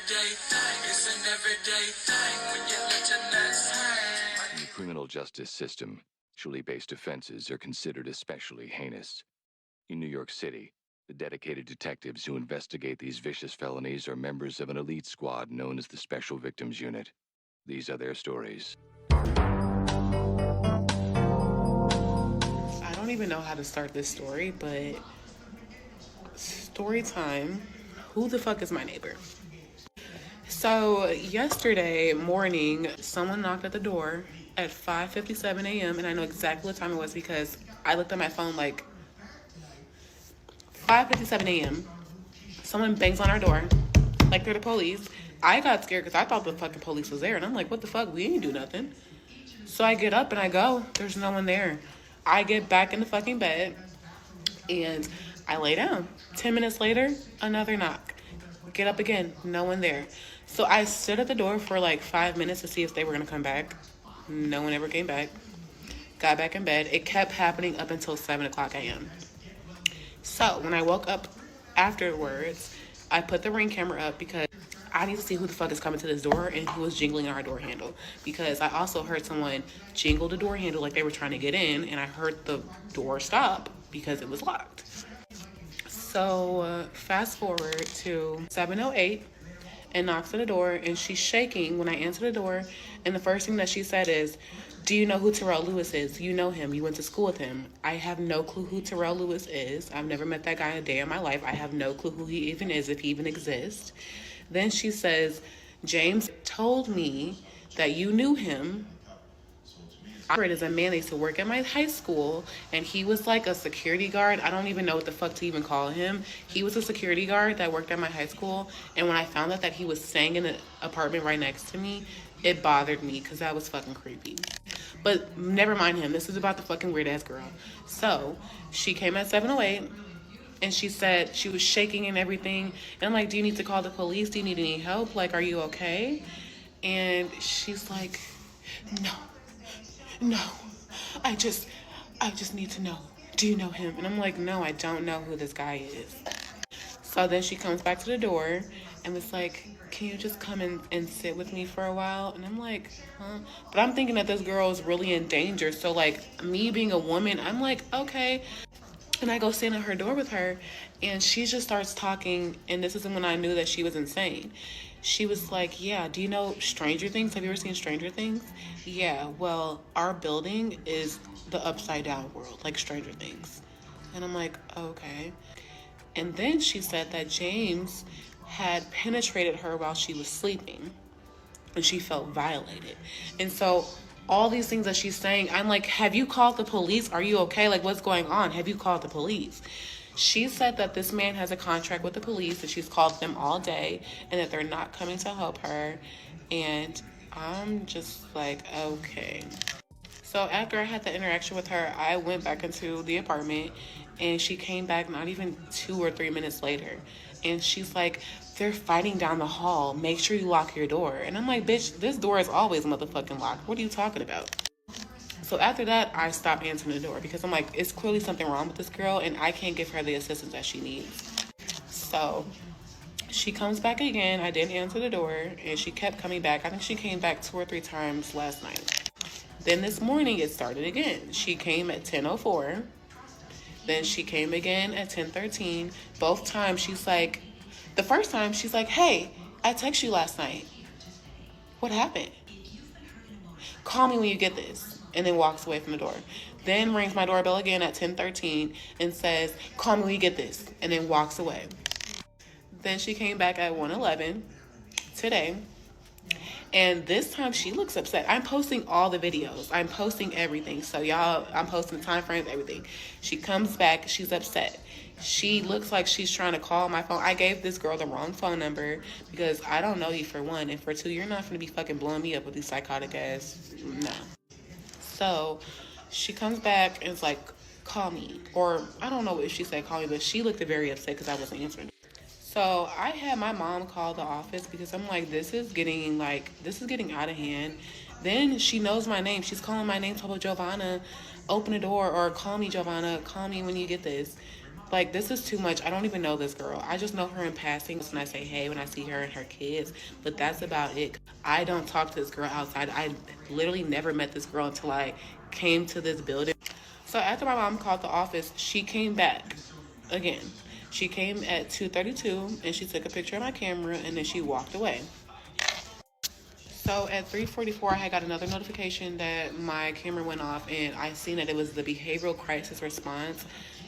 everyday thing. It's an everyday thing when you let your nuts hang. In the criminal justice system, sexually-based offenses are considered especially heinous. In New York City, the dedicated detectives who investigate these vicious felonies are members of an elite squad known as the Special Victims Unit. These are their stories. I don't even know how to start this story, but story time. Who the fuck is my neighbor? So yesterday morning, someone knocked at the door at 5:57 a.m. and I know exactly what time it was because I looked at my phone like 5:57 a.m. Someone bangs on our door like they're the police. I got scared because I thought the fucking police was there, and I'm like, what the fuck? We ain't do nothing. So I get up and I go. There's no one there. I get back in the fucking bed and I lay down. 10 minutes later, another knock. Get up again. No one there. So I stood at the door for like 5 minutes to see if they were going to come back. No one ever came back. Got back in bed. It kept happening up until 7 o'clock a.m. So when I woke up afterwards, I put the Ring camera up because I need to see who the fuck is coming to this door and who is jingling our door handle. Because I also heard someone jingle the door handle like they were trying to get in, and I heard the door stop because it was locked. So fast forward to 7:08 and knocks at the door, and she's shaking when I answer the door, and the first thing that she said is, do you know who Terrell Lewis is? You know him. You went to school with him. I have no clue who Terrell Lewis is. I've never met that guy a day in my life. I have no clue who he even is, if he even exists. Then she says, James told me that you knew him. I operated as a man that used to work at my high school, and he was like a security guard. I don't even know what the fuck to even call him. He was a security guard that worked at my high school, and when I found out that he was staying in the apartment right next to me, it bothered me because that was fucking creepy. But never mind him. This is about the fucking weird ass girl. So she came at 7:08 and she said she was shaking and everything. And I'm like, do you need to call the police? Do you need any help? Like, are you okay? And she's like, no, I just need to know. Do you know him? And I'm like, no, I don't know who this guy is. So then she comes back to the door and was like, can you just come and sit with me for a while? And I'm like, huh? But I'm thinking that this girl is really in danger. So like me being a woman, I'm like, okay. And I go stand at her door with her, and she just starts talking, and this is when I knew that she was insane. She was like, yeah, do you know Stranger Things? Have you ever seen Stranger Things? Yeah, well, our building is the upside down world, like Stranger Things. And I'm like, okay. And then she said that James had penetrated her while she was sleeping, and she felt violated. And so all these things that she's saying, I'm like, have you called the police? Are you okay? Like, what's going on? Have you called the police? She said that this man has a contract with the police, and she's called them all day, and that they're not coming to help her. And I'm just like, okay. So after I had the interaction with her, I went back into the apartment, and she came back not even 2 or 3 minutes later. And she's like, they're fighting down the hall. Make sure you lock your door. And I'm like, bitch, this door is always motherfucking locked. What are you talking about? So after that, I stopped answering the door because I'm like, it's clearly something wrong with this girl, and I can't give her the assistance that she needs. So she comes back again. I didn't answer the door, and she kept coming back. I think she came back 2 or 3 times last night. Then this morning, it started again. She came at 10:04. Then she came again at 10:13. Both times, she's like, the first time, she's like, hey, I texted you last night. What happened? Call me when you get this. And then walks away from the door. Then rings my doorbell again at 10:13 and says, call me when you get this. And then walks away. Then she came back at 1:11 today. And this time she looks upset. I'm posting all the videos. I'm posting everything. So y'all, I'm posting the time frames, everything. She comes back. She's upset. She looks like she's trying to call my phone. I gave this girl the wrong phone number because I don't know you, for one. And for two, you're not going to be fucking blowing me up with these psychotic ass. No. So she comes back and is like, call me. Or I don't know if she said call me, but she looked very upset because I wasn't answering. So I had my mom call the office because I'm like, this is getting out of hand. Then she knows my name. She's calling my name, talking about Giovanna, open the door, or call me, Giovanna, call me when you get this. Like, this is too much. I don't even know this girl. I just know her in passing when I say hey, when I see her and her kids. But that's about it. I don't talk to this girl outside. I literally never met this girl until I came to this building. So after my mom called the office, she came back again. She came at 2:32 and she took a picture of my camera and then she walked away. So at 3:44, I had got another notification that my camera went off, and I seen that it was the behavioral crisis response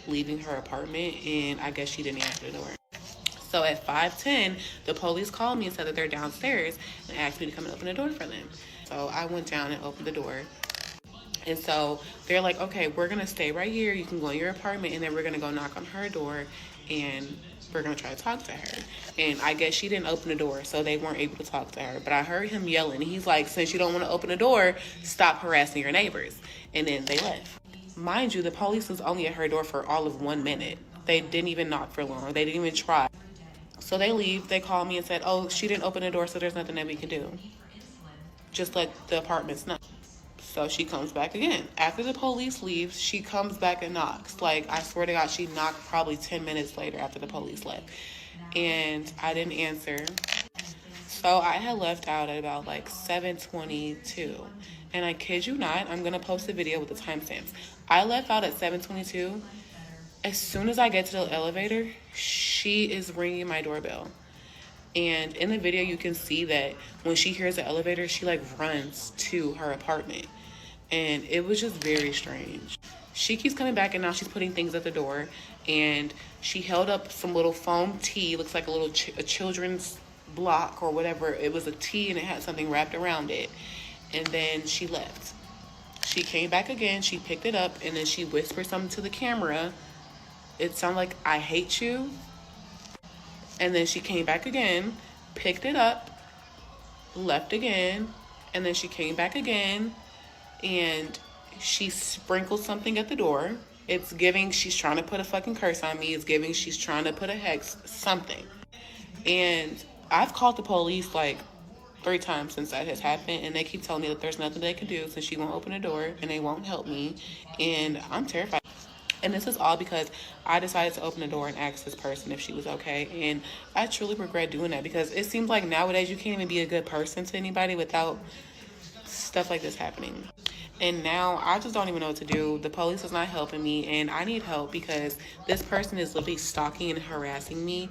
leaving her apartment, and I guess she didn't answer the door. So at 5:10, the police called me and said that they're downstairs and asked me to come and open the door for them. So I went down and opened the door. And so they're like, okay, we're going to stay right here. You can go in your apartment, and then we're going to go knock on her door, and we're going to try to talk to her. And I guess she didn't open the door, so they weren't able to talk to her. But I heard him yelling. He's like, since you don't want to open the door, stop harassing your neighbors. And then they left. Mind you, the police was only at her door for all of 1 minute. They didn't even knock for long. They didn't even try. So they leave. They call me and said, oh, she didn't open the door, so there's nothing that we can do. Just let the apartments know. So she comes back again. After the police leaves, she comes back and knocks. Like, I swear to God, she knocked probably 10 minutes later after the police left. And I didn't answer. So I had left out at about like 7:22. And I kid you not, I'm going to post a video with the timestamps. I left out at 7:22. As soon as I get to the elevator, she is ringing my doorbell. And in the video, you can see that when she hears the elevator, she like runs to her apartment. And it was just very strange. She keeps coming back, and now she's putting things at the door. And she held up some little foam tea, looks like a little a children's block or whatever. It was a tea, and it had something wrapped around it. And then she left. She came back again. She picked it up, and then she whispered something to the camera. It sounded like, I hate you. And then she came back again, picked it up, left again, and then she came back again, and she sprinkled something at the door. It's giving she's trying to put a fucking curse on me. It's giving she's trying to put a hex, something. And I've called the police like 3 times since that has happened, and they keep telling me that there's nothing they can do since she won't open the door and they won't help me, and I'm terrified. And this is all because I decided to open the door and ask this person if she was okay. And I truly regret doing that, because it seems like nowadays you can't even be a good person to anybody without stuff like this happening. And now I just don't even know what to do. The police is not helping me, and I need help because this person is literally stalking and harassing me.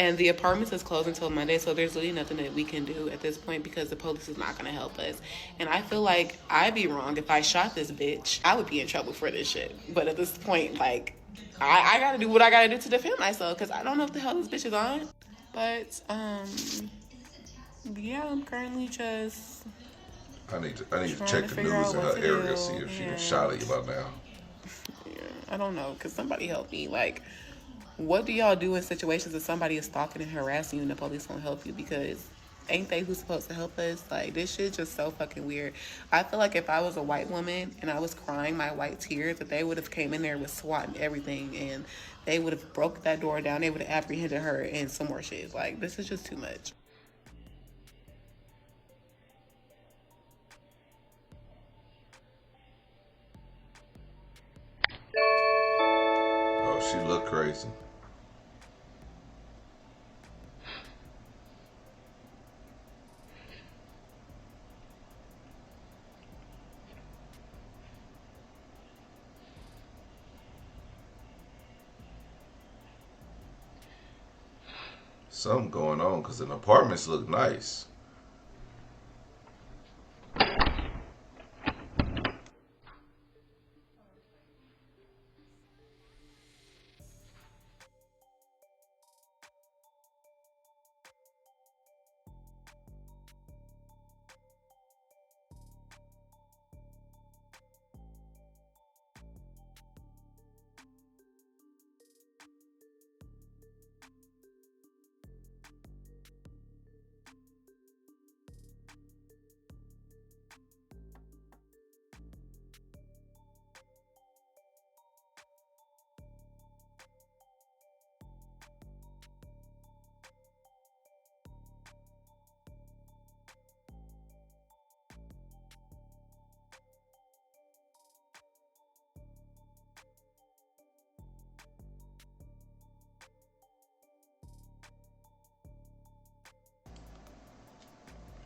And the apartment is closed until Monday, so there's really nothing that we can do at this point because the police is not going to help us. And I feel like I'd be wrong if I shot this bitch. I would be in trouble for this shit. But at this point, like, I got to do what I got to do to defend myself, because I don't know what the hell this bitch is on. But, yeah, I'm currently just... I need to check the news in her area, see if she done shot at you by now. Yeah, I don't know, because somebody help me. Like, what do y'all do in situations if somebody is stalking and harassing you and the police won't help you? Because ain't they who's supposed to help us? Like, this shit just so fucking weird. I feel like if I was a white woman and I was crying my white tears, that they would have came in there with SWAT and everything, and they would have broke that door down. They would have apprehended her and some more shit. Like, this is just too much. Oh, she look crazy. Something going on, because the apartments look nice.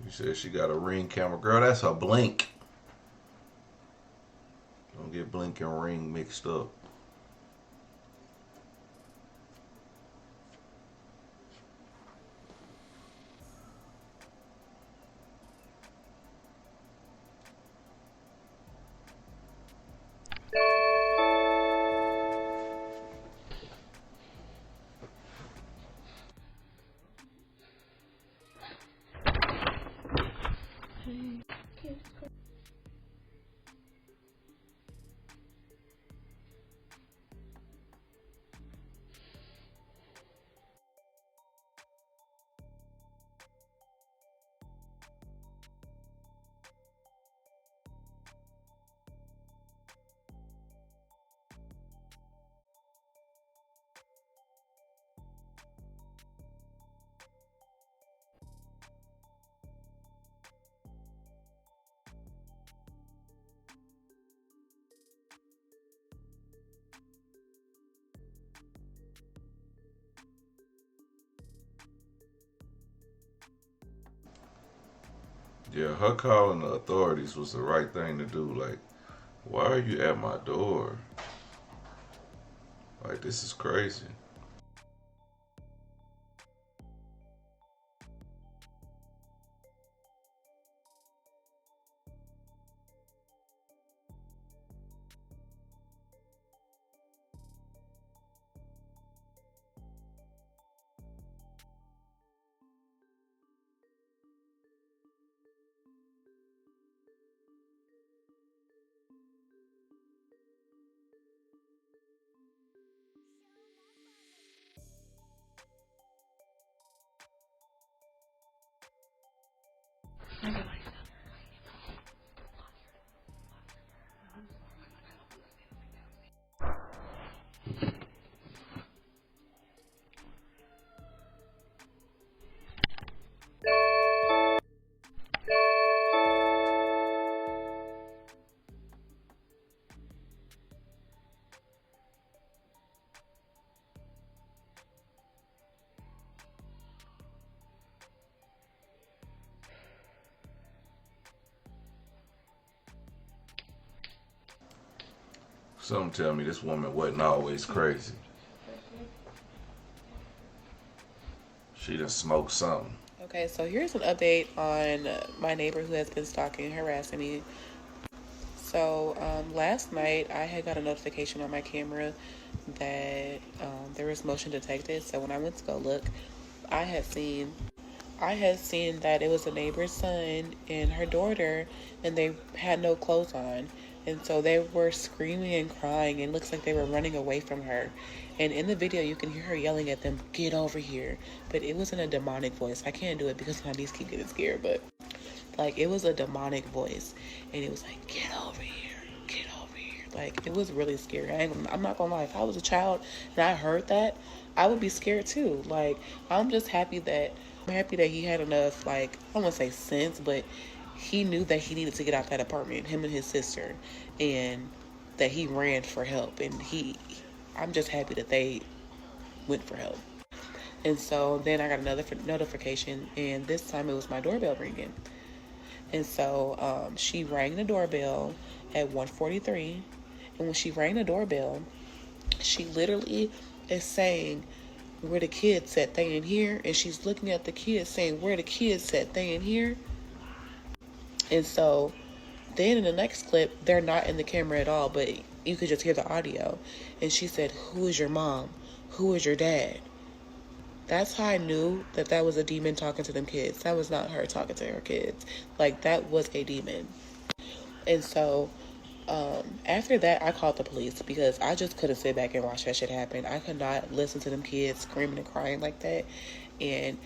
You said she got a Ring camera. Girl, that's a Blink. Don't get Blink and Ring mixed up. Yeah, her calling the authorities was the right thing to do. Like, why are you at my door? Like, this is crazy. Something tell me this woman wasn't always crazy. She done smoked something. Okay, so here's an update on my neighbor who has been stalking and harassing me. So last night I had got a notification on my camera that there was motion detected. So when I went to go look, I had seen that it was a neighbor's son and her daughter, and they had no clothes on. And so they were screaming and crying, and it looks like they were running away from her. And in the video, you can hear her yelling at them, "Get over here." But it was in a demonic voice. I can't do it because my niece keep getting scared, but like it was a demonic voice. And it was like, "Get over here, get over here." Like it was really scary. I'm not gonna lie, if I was a child and I heard that, I would be scared too. Like I'm happy that he had enough, like, I don't want to say sense, but he knew that he needed to get out that apartment, him and his sister, and that he ran for help. And I'm just happy that they went for help. And so then I got another notification, and this time it was my doorbell ringing. And so she rang the doorbell at 1:43, and when she rang the doorbell, she literally is saying, "Where the kids at? They in here?" And she's looking at the kids saying, "Where the kids at? They in here?" And so then in the next clip, they're not in the camera at all, but you could just hear the audio. And she said, "Who is your mom? Who is your dad?" That's how I knew that was a demon talking to them kids. That was not her talking to her kids. Like, that was a demon. And so after that, I called the police because I just couldn't sit back and watch that shit happen. I could not listen to them kids screaming and crying like that. And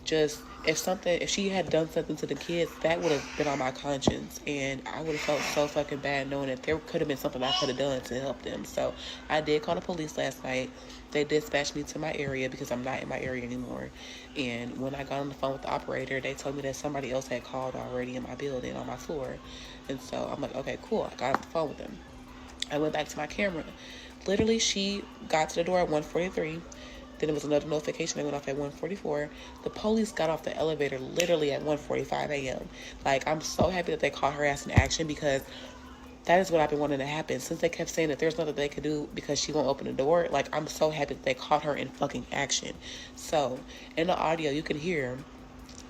just, if she had done something to the kids, that would have been on my conscience, and I would have felt so fucking bad knowing that there could have been something I could have done to help them. So I did call the police last night. They dispatched me to my area because I'm not in my area anymore. And when I got on the phone with the operator, they told me that somebody else had called already in my building on my floor. And so I'm like, okay, cool. I got on the phone with them. I went back to my camera. Literally, she got to the door at 1:43. Then there was another notification that went off at 1:44. The police got off the elevator literally at 1:45 a.m. Like, I'm so happy that they caught her ass in action, because that is what I've been wanting to happen. Since they kept saying that there's nothing they could do because she won't open the door, like, I'm so happy that they caught her in fucking action. So, in the audio, you can hear,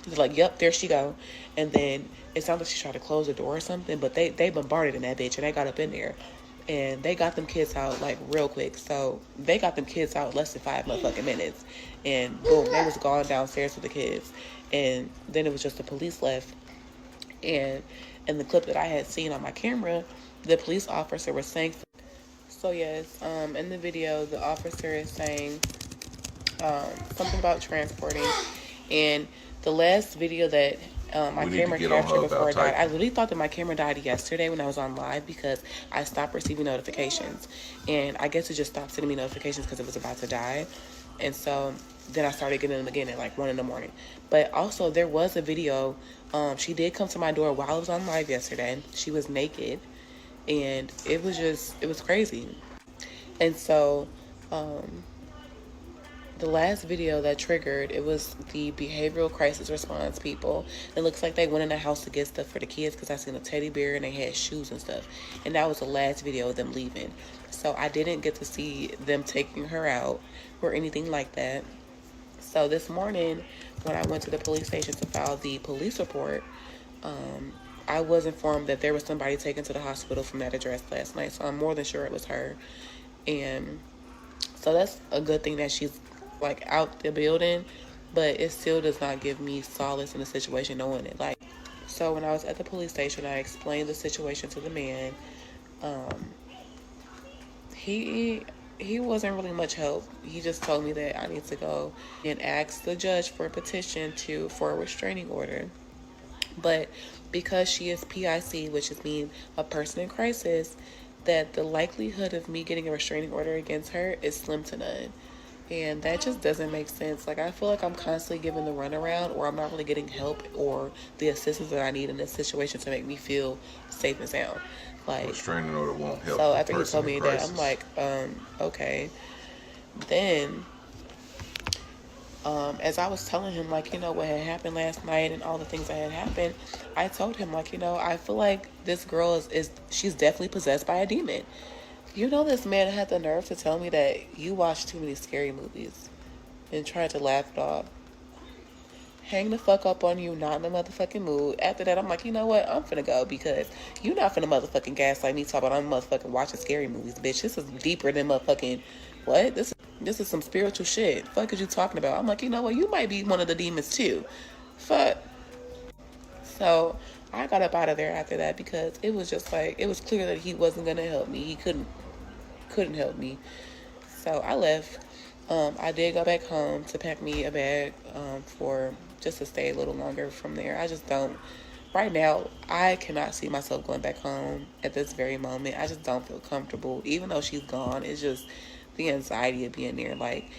he's like, yep, there she go. And then it sounds like she tried to close the door or something, but they bombarded in that bitch, and they got up in there. And they got them kids out, like, real quick. So, they got them kids out less than 5 motherfucking minutes. And boom, they was gone downstairs with the kids. And then it was just the police left. And in the clip that I had seen on my camera, the police officer was saying, so yes, in the video, the officer is saying something about transporting. And the last video that my camera captured before it died, I literally thought that my camera died yesterday when I was on live, because I stopped receiving notifications. And I guess it just stopped sending me notifications because it was about to die. And so then I started getting them again at like 1 in the morning. But also, there was a video. She did come to my door while I was on live yesterday. She was naked. And it was crazy. And so the last video that triggered, it was the behavioral crisis response people. It looks like they went in the house to get stuff for the kids, because I seen a teddy bear and they had shoes and stuff. And that was the last video of them leaving. So I didn't get to see them taking her out or anything like that. So this morning, when I went to the police station to file the police report, I was informed that there was somebody taken to the hospital from that address last night. So I'm more than sure it was her. And so that's a good thing that she's like out the building, but it still does not give me solace in the situation knowing it. Like, so when I was at the police station, I explained the situation to the man. He wasn't really much help. He just told me that I need to go and ask the judge for a petition for a restraining order. But because she is PIC, which is mean a person in crisis, that the likelihood of me getting a restraining order against her is slim to none. And that just doesn't make sense. Like, I feel like I'm constantly giving the runaround, or I'm not really getting help or the assistance that I need in this situation to make me feel safe and sound. Like, restraining order won't help. So after he told me that, I'm like, okay. Then, as I was telling him, like, you know, what had happened last night and all the things that had happened, I told him, like, you know, I feel like this girl she's definitely possessed by a demon. You know, this man had the nerve to tell me that you watch too many scary movies and tried to laugh it off. Hang the fuck up on you, not in the motherfucking mood. After that, I'm like, you know what? I'm finna go, because you not finna motherfucking gaslight me talking about I'm motherfucking watching scary movies, bitch. This is deeper than motherfucking what? This is some spiritual shit. Fuck is you talking about? I'm like, you know what? You might be one of the demons too. Fuck. So I got up out of there after that, because it was just like, it was clear that he wasn't gonna help me. He couldn't help me. So I left. I did go back home to pack me a bag for just to stay a little longer from there. I just don't. Right now, I cannot see myself going back home at this very moment. I just don't feel comfortable. Even though she's gone, it's just the anxiety of being there. Like,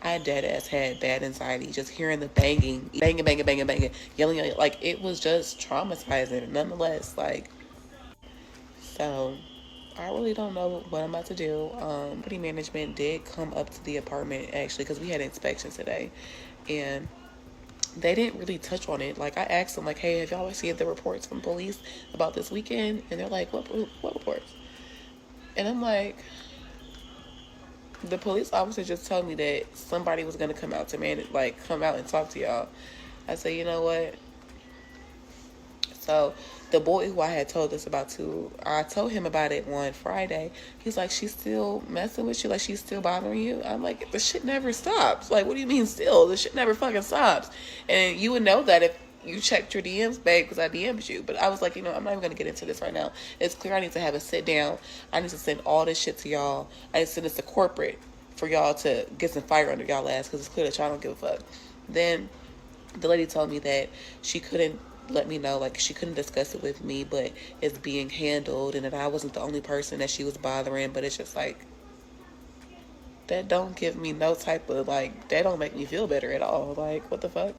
I dead ass had bad anxiety. Just hearing the banging, yelling, like, it was just traumatizing nonetheless. Like, so I really don't know what I'm about to do. Property management did come up to the apartment, actually, because we had inspections today, and they didn't really touch on it. Like, I asked them, like, hey, have y'all received the reports from police about this weekend? And they're like, what reports? And I'm like, the police officer just told me that somebody was going to come out come out and talk to y'all. I said, you know what? So the boy who I had told this about to, I told him about it one Friday. He's like, she's still messing with you? Like, she's still bothering you? I'm like, the shit never stops. Like, what do you mean still? The shit never fucking stops. And you would know that if you checked your DMs, babe, because I DM'd you. But I was like, you know, I'm not even going to get into this right now. It's clear I need to have a sit down. I need to send all this shit to y'all. I need to send this to corporate for y'all to get some fire under y'all ass, because it's clear that y'all don't give a fuck. Then the lady told me that she couldn't let me know, like, she couldn't discuss it with me, but it's being handled, and that I wasn't the only person that she was bothering. But it's just like, that don't give me no type of, like, that don't make me feel better at all. Like, what the fuck?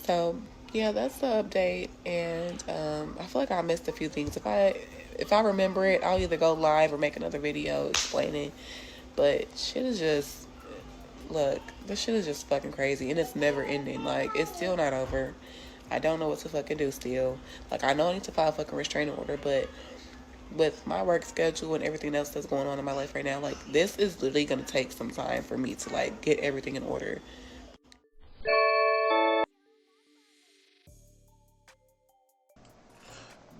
So yeah, that's the update. And I feel like I missed a few things. If I remember it, I'll either go live or make another video explaining. But shit is just, look, this shit is just fucking crazy, and it's never ending. Like, it's still not over. I don't know what to fucking do still. Like, I know I need to file a fucking restraining order, but with my work schedule and everything else that's going on in my life right now, like, this is literally gonna take some time for me to, like, get everything in order.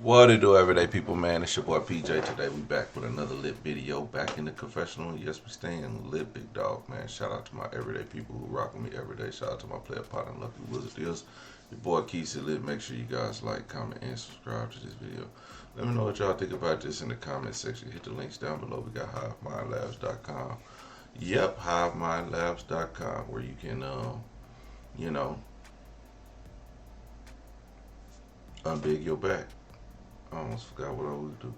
What it do, everyday people, man? It's your boy PJ. Today we back with another lit video, back in the confessional. Yes, we staying lit, big dog, man. Shout out to my everyday people who rock with me every day. Shout out to my player partner, Lucky Wizard Deals. Your boy keeps it lit. Make sure you guys like, comment, and subscribe to this video. Let me know what y'all think about this in the comment section. Hit the links down below. We got HiveMindLabs.com. Yep, HiveMindLabs.com, where you can, unbig your back. I almost forgot what I would do.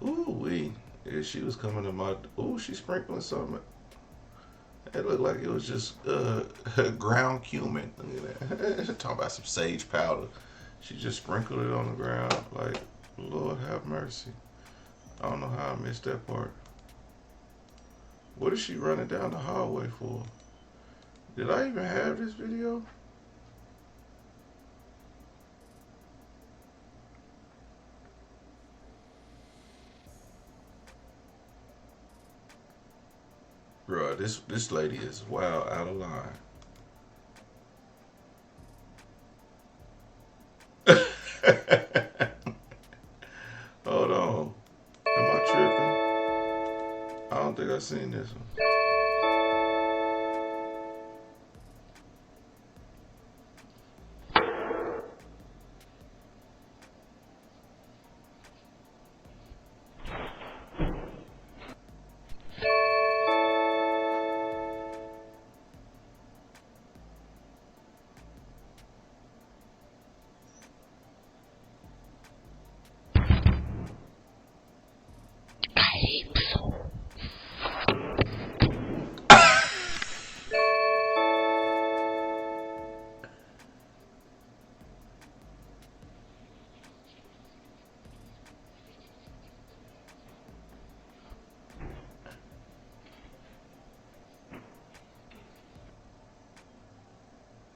Ooh, yeah, she was coming to my. Ooh, she sprinkling something. It looked like it was just ground cumin. Look at that. Talking about some sage powder. She just sprinkled it on the ground. Like, Lord have mercy. I don't know how I missed that part. What is she running down the hallway for? Did I even have this video? Bruh, this lady is wild out of line. Hold on. Am I tripping? I don't think I've seen this one.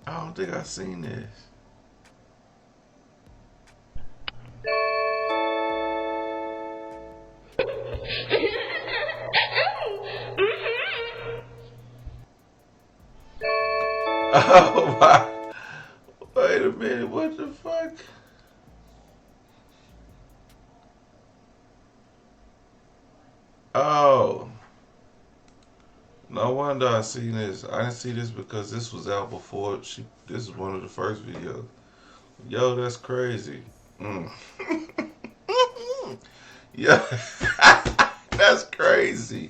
I don't think I've seen this. Oh my. Wait a minute, what the fuck? Oh. No wonder I seen this. I didn't see this because this was out before this is one of the first videos. Yo, that's crazy. Yeah. That's crazy.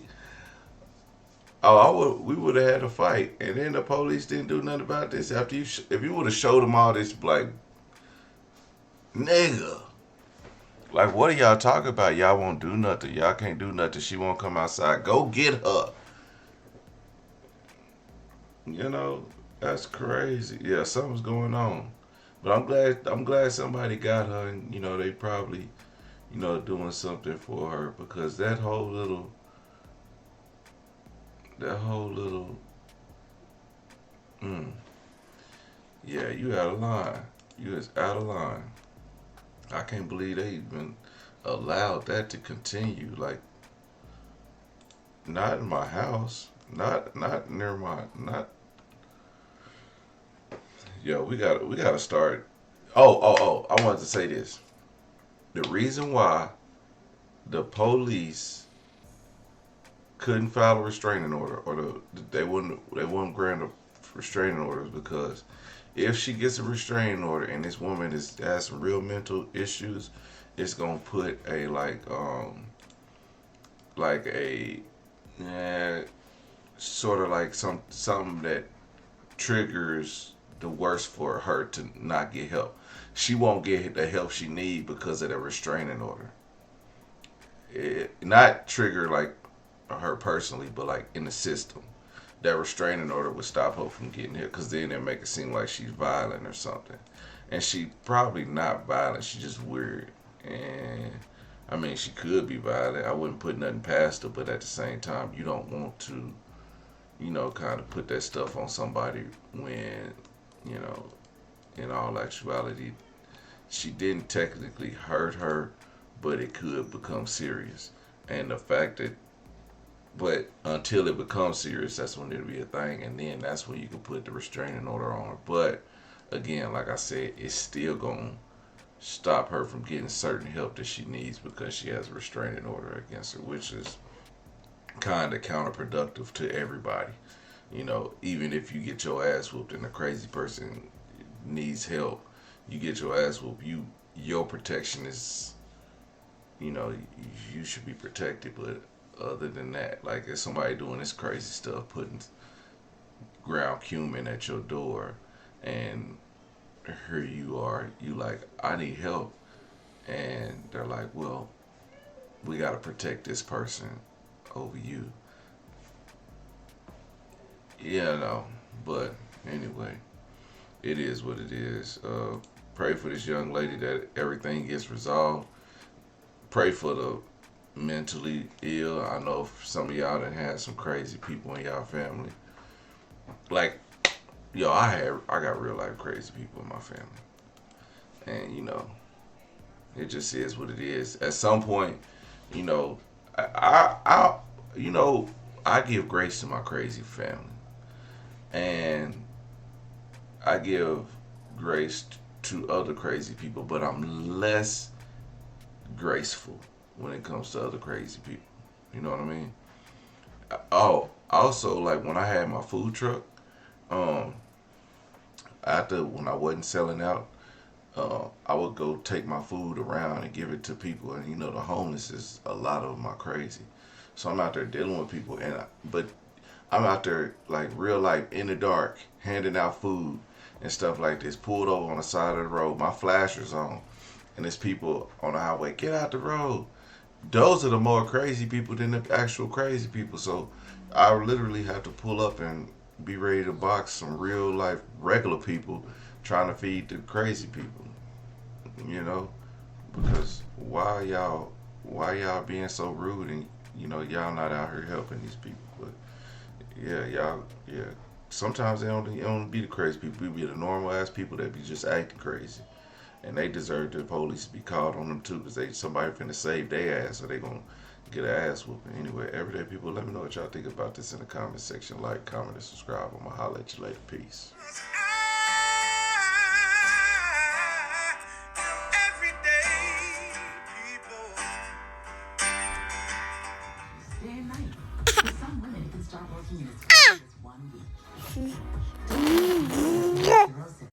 Oh, we would have had a fight, and then the police didn't do nothing about this. After if you would have showed them all this, like, nigga, like, what are y'all talking about? Y'all won't do nothing. Y'all can't do nothing. She won't come outside. Go get her. You know, that's crazy. Yeah, something's going on. But I'm glad somebody got her, and they probably, doing something for her, because that whole little. Yeah, you out of line. You is out of line. I can't believe they even allowed that to continue. Like, not in my house. Not near not. Yo, we gotta start. Oh, I wanted to say this. The reason why the police couldn't file a restraining order, or they wouldn't grant a restraining order, is because if she gets a restraining order and this woman has some real mental issues, it's gonna put a sort of like something that triggers the worst for her to not get help. She won't get the help she needs because of the restraining order. Not trigger like her personally, but like in the system. That restraining order would stop her from getting here, because then it make it seem like she's violent or something. And she probably not violent. She's just weird. And I mean, she could be violent. I wouldn't put nothing past her, but at the same time, you don't want to, kind of put that stuff on somebody when, you know, in all actuality, she didn't technically hurt her, but it could become serious. And the fact that, but until it becomes serious, that's when it'll be a thing, and then that's when you can put the restraining order on her. But again, like I said, it's still gonna stop her from getting certain help that she needs because she has a restraining order against her, which is kind of counterproductive to everybody. Even if you get your ass whooped and a crazy person needs help, you get your ass whooped. Your protection is, you know, you should be protected. But other than that, like if somebody doing this crazy stuff, putting ground cumin at your door, and here you are, you like, I need help, and they're like, well, we got to protect this person over you. Yeah, no, but anyway, it is what it is. Pray for this young lady that everything gets resolved. Pray for the mentally ill. I know some of y'all that had some crazy people in y'all family. Like, yo, I got real life crazy people in my family, and it just is what it is. At some point, you know, I I give grace to my crazy family, and I give grace to other crazy people, but I'm less graceful when it comes to other crazy people. You know what I mean? Oh, also, like when I had my food truck, um, after when I wasn't selling out, I would go take my food around and give it to people, and the homeless is a lot of them are crazy. So I'm out there dealing with people, but I'm out there like real life in the dark, handing out food and stuff like this. Pulled over on the side of the road, my flashers on, and there's people on the highway. Get out the road. Those are the more crazy people than the actual crazy people. So I literally have to pull up and be ready to box some real life regular people trying to feed the crazy people. You know, because why y'all being so rude, and y'all not out here helping these people. But yeah, y'all, yeah. Sometimes they don't be the crazy people. We be the normal ass people that be just acting crazy, and they deserve the police to be called on them too, because somebody finna save their ass, or they gonna get an ass whooping. Anyway, everyday people, let me know what y'all think about this in the comment section. Like, comment, and subscribe. I'ma holler at you later. Peace. Everyday people. Day and night. For some women, it can start working in as quick as 1 week.